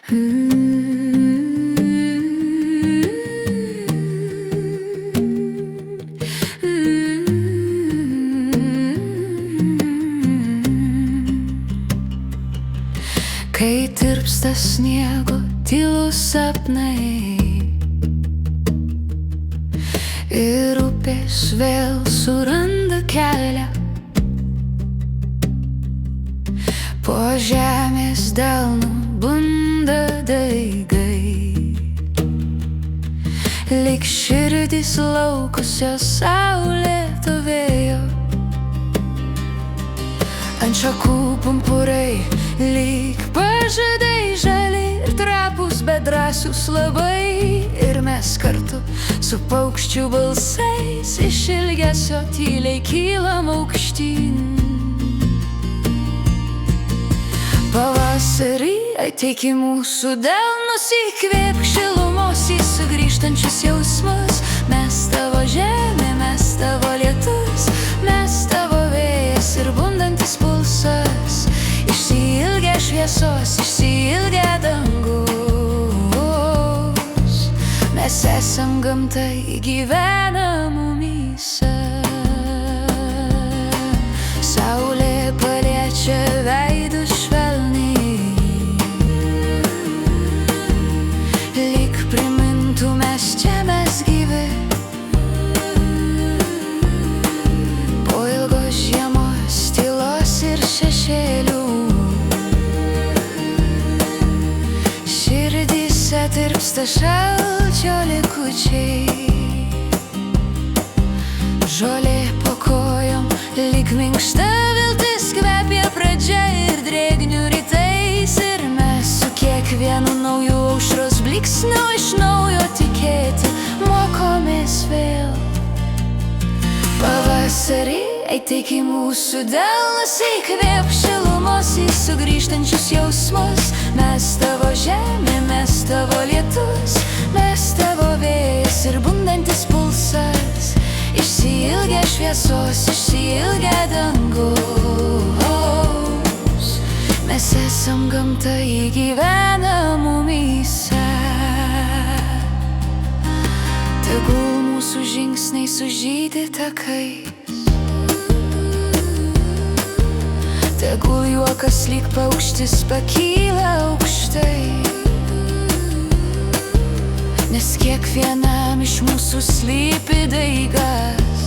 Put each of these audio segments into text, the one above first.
Kai tirpsta sniego tylūs sapnai ir upės vėl suranda kelią, po žemės delnu bunda daigai, lyg širdys laukusios saulėto vėjo. Ant šakų pumpurai lyg pažadai žali ir trapus, bet drąsius labai. Ir mes kartu su paukščių balsais iš ilgesio tyliai kylam aukštyn. Pavasarį ateik į mūsų delnus, įkvėpk šilumos į sugrįžtančius jausmus. Mes tavo žemė, mes tavo lietus, mes tavo vėjas ir bundantis pulsas. Išsiilgę šviesos, išsiilgę dangus. Mes esam gamta, gyvenam mumyse. Saulė paliečia veidus švelniai, lyg primintų mes čia, mes gyvi. Po ilgos žiemos tylos ir šešėlių širdyse tirpsta šalčio likučiai. Žolė po kojom lyg minkšta viltis kvepia pradžia ir drėgnių rytais. Ir mes su kiekvienu nauju aušros blyksniu iš naujo tikėti mokomės vėl. Pavasarį ateik į mūsų delnus, įkvėpk šilumos į sugrįžtančius jausmus. Mes tavo žemė, mes tavo lietus, mes tavo vėjas ir bundantis pulsas. Išsiilgę šviesos, išsiilgę dangus. Mes esam gamta, gyvenam mumyse. Tegul mūsų žingsniai sužydi takais, tegul juokas lyg paukštis pakyla aukštai. Nes kiekvienam iš mūsų slypi daigas,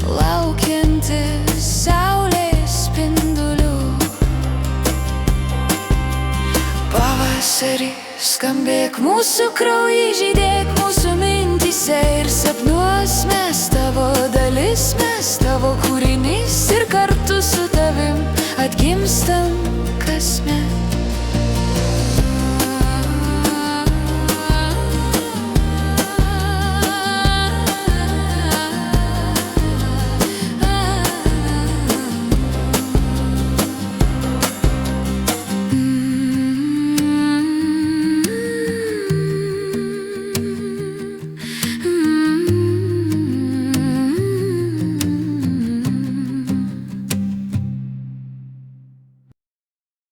laukiantis saulės spindulių. Pavasarį skambėk mūsų kraujy, žydėk mūsų mintyse ir sapnuos. Mes tavo dalis, mes tavo kūrinys ir kartu su tavim atgimstam